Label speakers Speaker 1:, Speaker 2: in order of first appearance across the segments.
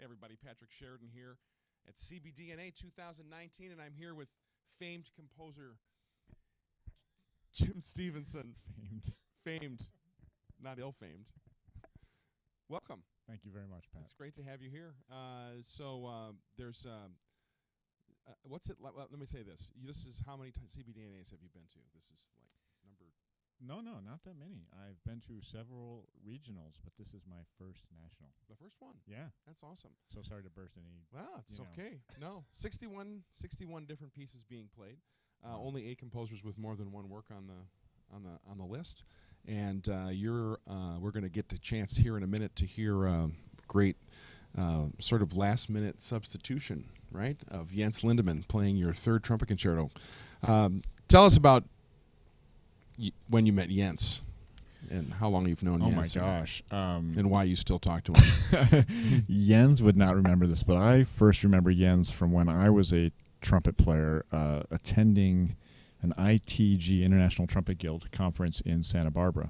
Speaker 1: Hey everybody, Patrick Sheridan here at CBDNA 2019, and I'm here with famed composer Jim Stephenson. Famed, not ill-famed. Welcome.
Speaker 2: Thank you very much, Pat.
Speaker 1: It's great to have you here. There's what's it like? Well, let me say this. This is how many CBDNAs have you been to? This is like number...
Speaker 2: No, not that many. I've been to several regionals, but this is my first national.
Speaker 1: The first one.
Speaker 2: Yeah.
Speaker 1: That's awesome.
Speaker 2: So sorry to burst any.
Speaker 1: Well, it's okay. No, 61 different pieces being played. Only 8 composers with more than one work on the list, and we're going to get the chance here in a minute to hear a great sort of last-minute substitution, right, of Jens Lindemann playing your third trumpet concerto. Tell us about when you met Jens and how long you've known Jens.
Speaker 2: Oh my gosh.
Speaker 1: And why you still talk to him.
Speaker 2: Jens would not remember this, but I first remember Jens from when I was a trumpet player attending an ITG, International Trumpet Guild conference in Santa Barbara.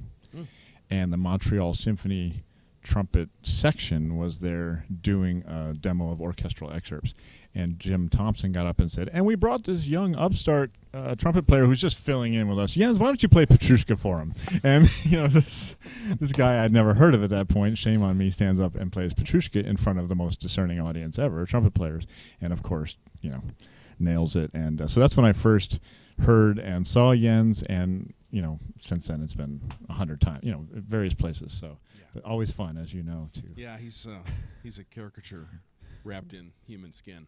Speaker 2: And the Montreal Symphony trumpet section was there doing a demo of orchestral excerpts. And Jim Thompson got up and said, and we brought this young upstart trumpet player who's just filling in with us. Jens, why don't you play Petrushka for him? And, this guy I'd never heard of at that point, shame on me, stands up and plays Petrushka in front of the most discerning audience ever, trumpet players. And, of course, nails it. And so that's when I first heard and saw Jens. And, since then it's been 100 times, at various places. So but always fun, as you know, too.
Speaker 1: Yeah, he's a caricature wrapped in human skin.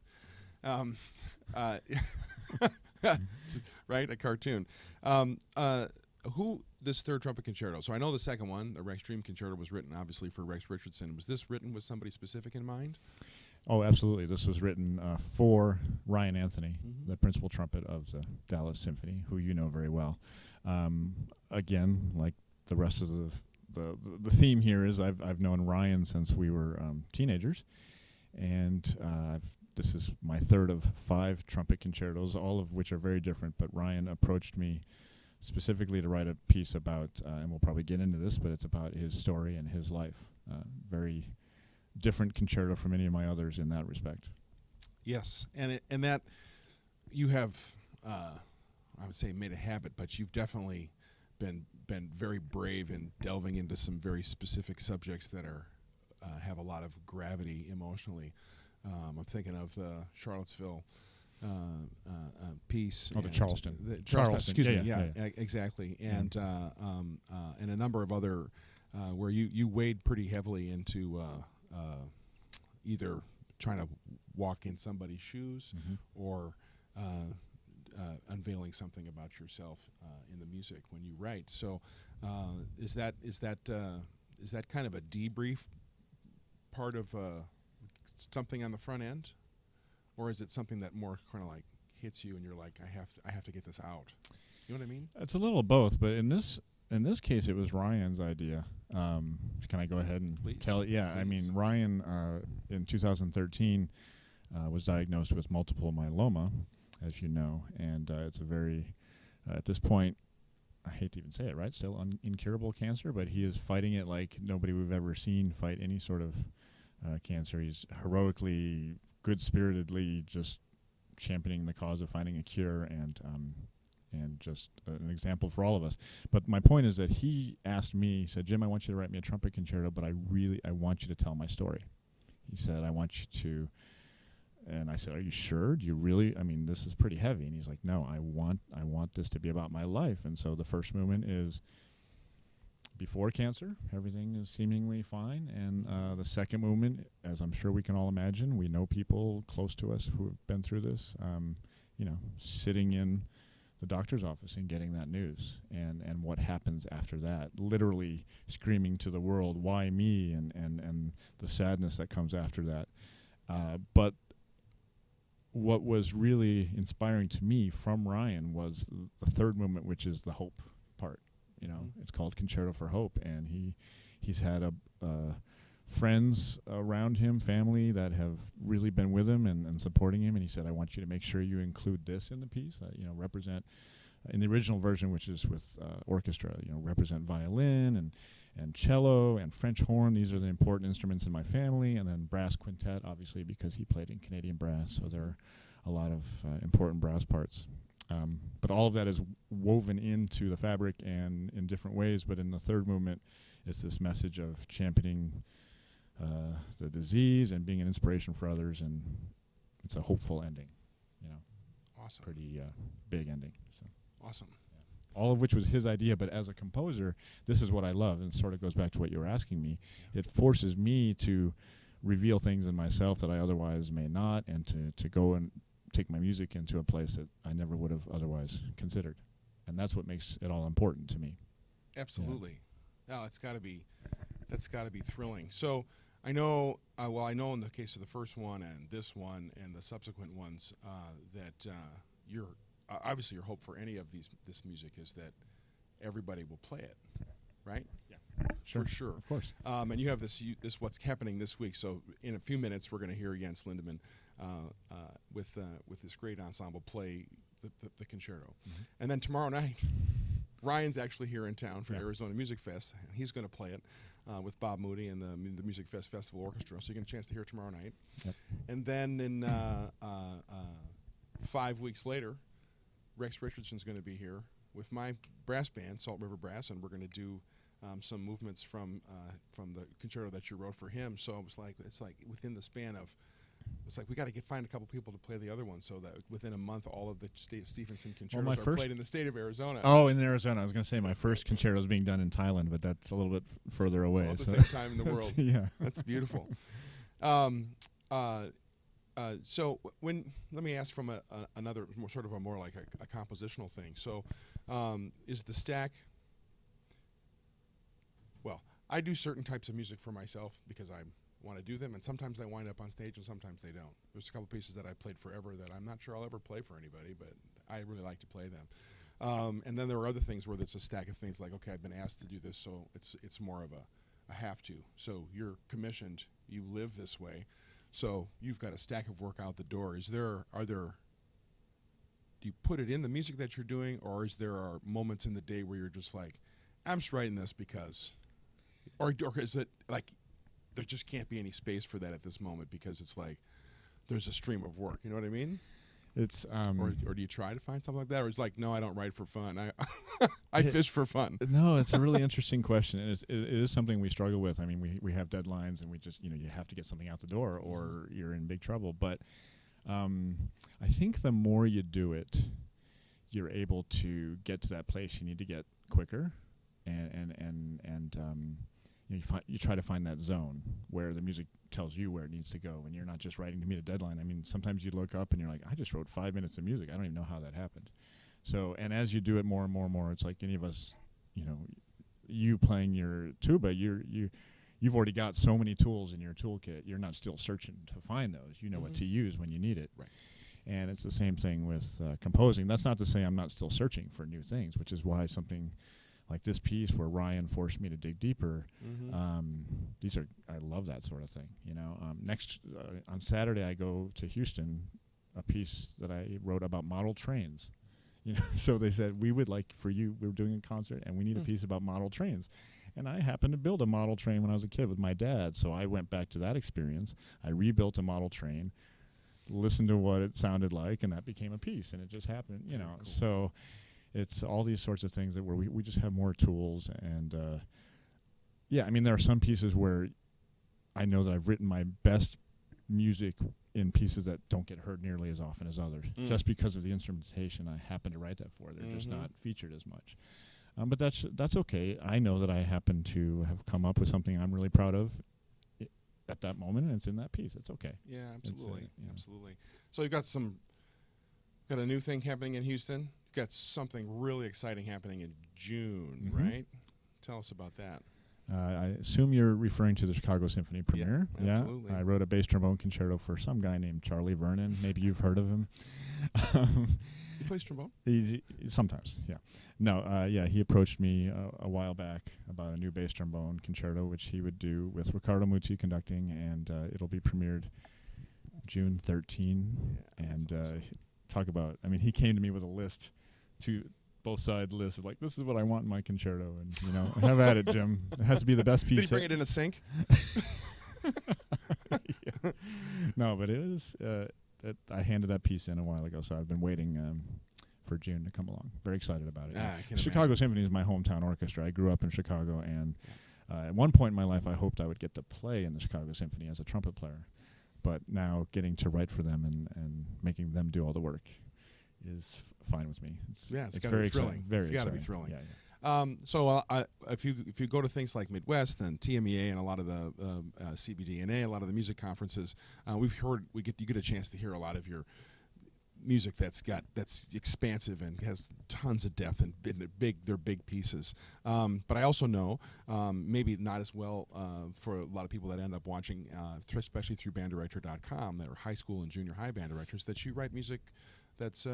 Speaker 1: Right, a cartoon. Who this third trumpet concerto? So I know the second one, the Rex Dream Concerto, was written obviously for Rex Richardson. Was this written with somebody specific in mind?
Speaker 2: Oh, absolutely. This was written for Ryan Anthony, the principal trumpet of the Dallas Symphony, who you know very well. Again, like the rest of the theme here is I've known Ryan since we were teenagers, and this is my third of 5 trumpet concertos, all of which are very different. But Ryan approached me specifically to write a piece about, and we'll probably get into this, but it's about his story and his life. Very different concerto from any of my others in that respect.
Speaker 1: Yes, and that you have, I would say, made a habit, but you've definitely been very brave in delving into some very specific subjects that are have a lot of gravity emotionally. I'm thinking of the Charlottesville piece.
Speaker 2: Oh, the Charleston.
Speaker 1: Excuse me. Yeah, exactly. And and a number of other where you weighed pretty heavily into either trying to walk in somebody's shoes or unveiling something about yourself in the music when you write. So is that kind of a debrief part of something on the front end, or is it something that more kind of like hits you and you're like, I have to get this out? You know what I mean?
Speaker 2: It's a little of both, but in this case, it was Ryan's idea. Can I go ahead and tell it? Yeah, please. I mean, Ryan in 2013 was diagnosed with multiple myeloma, as you know, and it's a very, at this point, I hate to even say it, right? Still incurable cancer, but he is fighting it like nobody we've ever seen fight any sort of cancer. He's heroically, good-spiritedly just championing the cause of finding a cure, and just an example for all of us. But my point is that he asked me, he said, Jim, I want you to write me a trumpet concerto, but I want you to tell my story. He said, I want you to, and I said, are you sure? Do you really? I mean, this is pretty heavy. And he's like, no, I want this to be about my life. And so the first movement is before cancer, everything is seemingly fine. And the second movement, as I'm sure we can all imagine, we know people close to us who have been through this, sitting in the doctor's office and getting that news, and what happens after that, literally screaming to the world, why me, and the sadness that comes after that. But what was really inspiring to me from Ryan was the third movement, which is the hope part. It's called Concerto for Hope, and he's had friends around him, family that have really been with him and supporting him, and he said, I want you to make sure you include this in the piece, represent in the original version, which is with orchestra, represent violin and cello and French horn. These are the important instruments in my family, and then brass quintet, obviously, because he played in Canadian brass, so there are a lot of important brass parts. But all of that is woven into the fabric and in different ways. But in the third movement, it's this message of championing the disease and being an inspiration for others, and it's a hopeful ending. You know,
Speaker 1: awesome,
Speaker 2: pretty big ending. So
Speaker 1: awesome.
Speaker 2: All of which was his idea, but as a composer, this is what I love, and it sort of goes back to what you were asking me. It forces me to reveal things in myself that I otherwise may not, and to go and take my music into a place that I never would have otherwise considered. And that's what makes it all important to me.
Speaker 1: Absolutely. Yeah. No, that's got to be thrilling. So I know, I know in the case of the first one and this one and the subsequent ones that you're obviously your hope for any of this music is that everybody will play it, right?
Speaker 2: Yeah, sure.
Speaker 1: For sure.
Speaker 2: Of course.
Speaker 1: And you have this what's happening this week. So in a few minutes, we're going to hear Jens Lindemann with this great ensemble play the concerto.
Speaker 2: Mm-hmm.
Speaker 1: And then tomorrow night, Ryan's actually here in town for Arizona Music Fest. And he's going to play it with Bob Moody and the Music Fest Festival Orchestra. So you get a chance to hear it tomorrow night.
Speaker 2: Yep.
Speaker 1: And then in 5 weeks later, Rex Richardson's going to be here with my brass band, Salt River Brass, and we're going to do some movements from the concerto that you wrote for him. So it's like within the span of, it's like we got to find a couple people to play the other one, so that within a month all of the Stephenson concertos are played in the state of Arizona.
Speaker 2: Oh, in Arizona. I was going to say my first concerto is being done in Thailand, but that's a little bit further away.
Speaker 1: All at the same time in the world.
Speaker 2: Yeah,
Speaker 1: that's beautiful. So let me ask from another more like a compositional thing. So is the stack? Well, I do certain types of music for myself because I want to do them, and sometimes they wind up on stage and sometimes they don't. There's a couple pieces that I played forever that I'm not sure I'll ever play for anybody, but I really like to play them. And then there are other things where there's a stack of things like, okay, I've been asked to do this, so it's more of a have to. So you're commissioned, you live this way, so you've got a stack of work out the door. Do you put it in the music that you're doing, or are moments in the day where you're just like, I'm just writing this because, or is it like there just can't be any space for that at this moment because it's like there's a stream of work, you know what I mean?
Speaker 2: It's
Speaker 1: or do you try to find something like that, or it's like, no, I don't write for fun. I fish for fun.
Speaker 2: No, it's a really interesting question, and it is something we struggle with. I mean, we have deadlines, and we just you have to get something out the door, or you're in big trouble. But I think the more you do it, you're able to get to that place you need to get quicker, and you try to find that zone where the music tells you where it needs to go, and you're not just writing to meet a deadline. I mean, sometimes you look up and you're like, I just wrote 5 minutes of music. I don't even know how that happened. So, and as you do it more and more and more, it's like any of us, you playing your tuba, you've already got so many tools in your toolkit. You're not still searching to find those. You know what to use when you need it.
Speaker 1: Right.
Speaker 2: And it's the same thing with composing. That's not to say I'm not still searching for new things, which is why something like this piece where Ryan forced me to dig deeper. I love that sort of thing. Next on Saturday I go to Houston, a piece that I wrote about model trains. So they said, we would like for you, we're doing a concert and we need a piece about model trains. And I happened to build a model train when I was a kid with my dad. So I went back to that experience. I rebuilt a model train, listened to what it sounded like, and that became a piece. And it just happened,
Speaker 1: Cool.
Speaker 2: So it's all these sorts of things that where we just have more tools. And I mean, there are some pieces where I know that I've written my best music in pieces that don't get heard nearly as often as others, just because of the instrumentation I happen to write that for. They're just not featured as much. But that's okay. I know that I happen to have come up with something I'm really proud of at that moment, and it's in that piece. It's okay.
Speaker 1: Yeah, absolutely. Absolutely. So you've got a new thing happening in Houston. You've got something really exciting happening in June, right? Tell us about that.
Speaker 2: I assume you're referring to the Chicago Symphony premiere.
Speaker 1: Yeah, absolutely.
Speaker 2: I wrote a bass trombone concerto for some guy named Charlie Vernon. Maybe you've heard of him.
Speaker 1: He plays trombone?
Speaker 2: Sometimes, yeah. No, he approached me a while back about a new bass trombone concerto, which he would do with Riccardo Muti conducting, and it'll be premiered June 13.
Speaker 1: Yeah,
Speaker 2: and
Speaker 1: awesome.
Speaker 2: talk about, I mean, he came to me with a list both side list of like, this is what I want in my concerto, and have at it, Jim. It has to be the best piece.
Speaker 1: Did you bring it in a sync?
Speaker 2: Yeah. No, but it was. I handed that piece in a while ago, so I've been waiting for June to come along. Very excited about it. Chicago Symphony is my hometown orchestra. I grew up in Chicago, and at one point in my life, I hoped I would get to play in the Chicago Symphony as a trumpet player. But now getting to write for them and making them do all the work is fine with me.
Speaker 1: It's
Speaker 2: very
Speaker 1: thrilling.
Speaker 2: Very
Speaker 1: it's got to be
Speaker 2: exciting.
Speaker 1: thrilling.
Speaker 2: Yeah.
Speaker 1: So if you go to things like Midwest and TMEA and a lot of the CBDNA, a lot of the music conferences, you get a chance to hear a lot of your music that's expansive and has tons of depth, and they're big pieces. But I also know, maybe not as well for a lot of people that end up watching, especially through banddirector.com, that are high school and junior high band directors, that you write music that's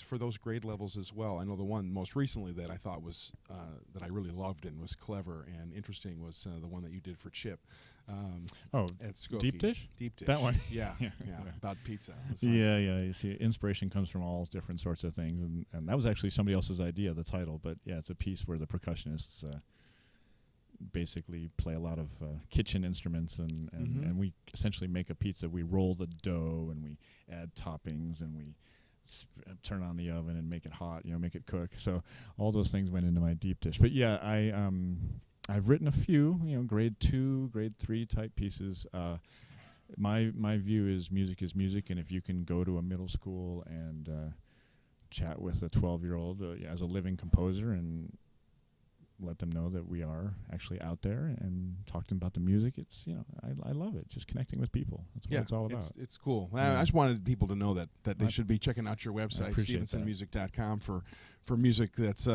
Speaker 1: for those grade levels as well. I know the one most recently that I thought was that I really loved and was clever and interesting was the one that you did for Chip. At Skokie.
Speaker 2: Deep Dish?
Speaker 1: Deep Dish.
Speaker 2: That one?
Speaker 1: Yeah, about pizza.
Speaker 2: Yeah. You see, inspiration comes from all different sorts of things, and that was actually somebody else's idea, the title. But yeah, it's a piece where the percussionists basically play a lot of kitchen instruments, and we essentially make a pizza. We roll the dough, and we add toppings, and we turn on the oven and make it hot, make it cook. So all those things went into my Deep Dish. But yeah, I've written a few, grade 2, grade 3 type pieces. My view is music, and if you can go to a middle school and chat with a 12-year-old as a living composer and let them know that we are actually out there and talk to them about the music, it's I love it. Just connecting with people. That's what it's all about.
Speaker 1: It's cool. I just wanted people to know that they should be checking out your website, StephensonMusic.com, for music that's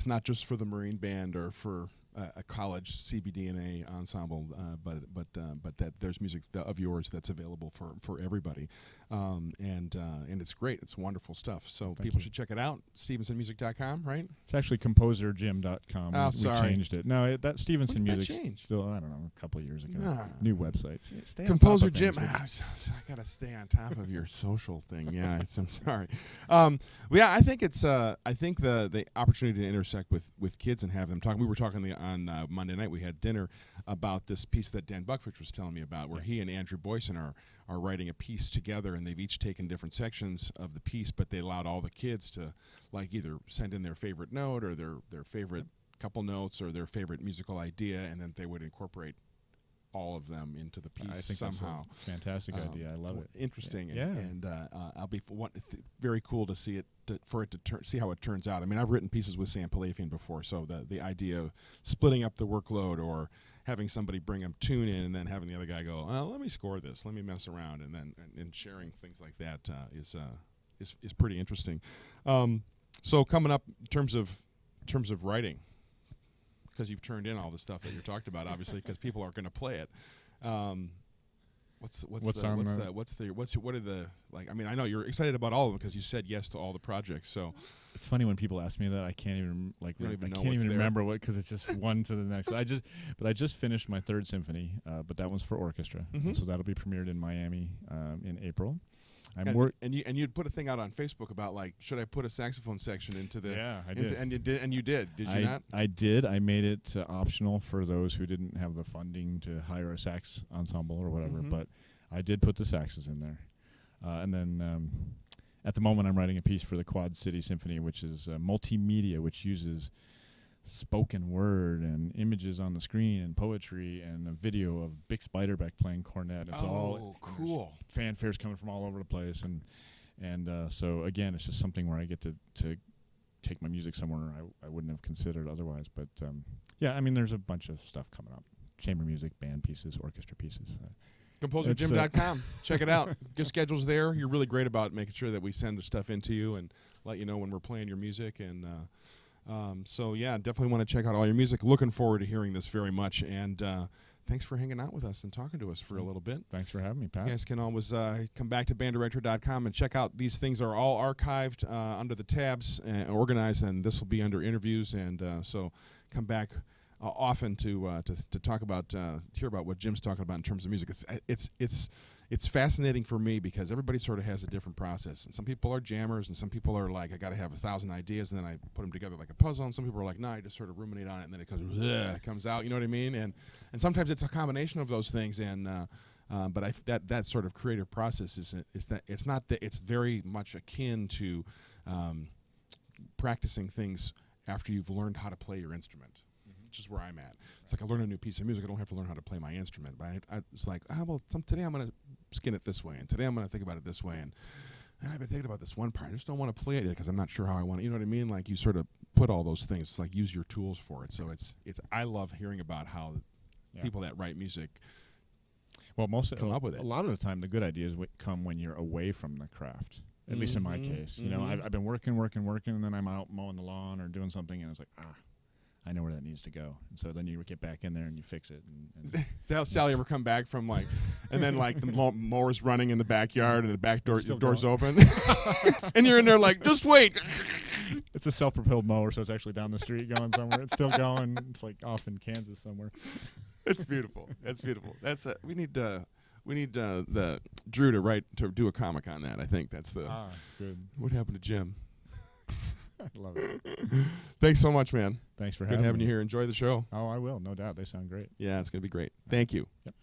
Speaker 1: not just for the Marine Band or for a college CBDNA ensemble, but that there's music of yours that's available for everybody, and it's great. It's wonderful stuff. So people should check it out. StevensonMusic.com, right?
Speaker 2: It's actually ComposerJim.com.
Speaker 1: Oh,
Speaker 2: we changed it. No, that Stevenson Music
Speaker 1: changed?
Speaker 2: Still, I don't know, a couple of years ago. New website.
Speaker 1: Composer Jim. I gotta stay on top of your social thing. Yeah, I'm sorry. I think it's I think the opportunity to intersect with kids and have them talk. We were talking on Monday night. We had dinner about this piece that Dan Buckfitch was telling me about, where he and Andrew Boyson are writing a piece together, and they've each taken different sections of the piece, but they allowed all the kids to either send in their favorite note or their favorite couple notes or their favorite musical idea, and then they would incorporate all of them into the piece.
Speaker 2: I think
Speaker 1: somehow.
Speaker 2: That's a fantastic idea. I love it.
Speaker 1: Interesting.
Speaker 2: Yeah.
Speaker 1: And I'll be very cool to see it see how it turns out. I mean, I've written pieces with Sam Palafian before, so the idea of splitting up the workload or having somebody bring a tune in and then having the other guy go, let me score this, let me mess around, and then and sharing things like that is pretty interesting. So coming up in terms of writing, because you've turned in all the stuff that you talked about, obviously, because people are going to play it. What are the like? I mean, I know you're excited about all of them because you said yes to all the projects. So
Speaker 2: it's funny when people ask me that. I can't even remember what, because it's just one to the next. I just finished my 3rd symphony, but that one's for orchestra, so that'll be premiered in Miami in April.
Speaker 1: And you'd put a thing out on Facebook about should I put a saxophone section into the
Speaker 2: I did.
Speaker 1: And you did you not?
Speaker 2: I did. I made it optional for those who didn't have the funding to hire a sax ensemble or whatever, but I did put the saxes in there. And then at the moment I'm writing a piece for the Quad City Symphony, which is multimedia, which uses spoken word and images on the screen and poetry and a video of Bix Beiderbecke playing cornet. It's all
Speaker 1: cool.
Speaker 2: Fanfares coming from all over the place, and so again, it's just something where I get to take my music somewhere I wouldn't have considered otherwise. But I mean, there's a bunch of stuff coming up: chamber music, band pieces, orchestra pieces.
Speaker 1: ComposerJim.com. Check it out. Good schedule's there. You're really great about making sure that we send the stuff into you and let you know when we're playing your music. And so, yeah, definitely want to check out all your music. Looking forward to hearing this very much. And thanks for hanging out with us and talking to us for a little bit.
Speaker 2: Thanks for having me, Pat.
Speaker 1: You guys can always come back to banddirector.com and check out these things are all archived under the tabs and organized, and this will be under interviews. And so come back often to talk about hear about what Jim's talking about in terms of music. it's fascinating for me because everybody sort of has a different process. And some people are jammers, and some people are like, I got to have 1,000 ideas, and then I put them together like a puzzle. And some people are like, no, I just sort of ruminate on it, and then it comes out. You know what I mean? And sometimes it's a combination of those things. And but that sort of creative process it's very much akin to practicing things after you've learned how to play your instrument. Which is where I'm at. It's like I learn a new piece of music. I don't have to learn how to play my instrument. But it's like, today I'm going to skin it this way, and today I'm going to think about it this way. And I've been thinking about this one part. I just don't want to play it yet because I'm not sure how I want it. You know what I mean? Like you sort of put all those things. It's like use your tools for it. So it's. I love hearing about how people that write music.
Speaker 2: Well,
Speaker 1: come up with it.
Speaker 2: A lot of the time, the good ideas come when you're away from the craft. At least in my case, you know, I've been working, and then I'm out mowing the lawn or doing something, and it's like, I know where that needs to go. And so then you get back in there and you fix it. And
Speaker 1: Sally ever come back from like, and then like the mower's running in the backyard and the back door's open, and you're in there like, just wait.
Speaker 2: It's a self-propelled mower, so it's actually down the street going somewhere. It's still going. It's like off in Kansas somewhere.
Speaker 1: It's beautiful. That's beautiful. We need the Drew to do a comic on that. I think that's the
Speaker 2: good.
Speaker 1: What happened to Jim?
Speaker 2: I love it.
Speaker 1: Thanks so much, man.
Speaker 2: Thanks for
Speaker 1: having you here. Enjoy the show.
Speaker 2: Oh, I will. No doubt. They sound great.
Speaker 1: Yeah, it's going to be great. Thank you.
Speaker 2: Yep.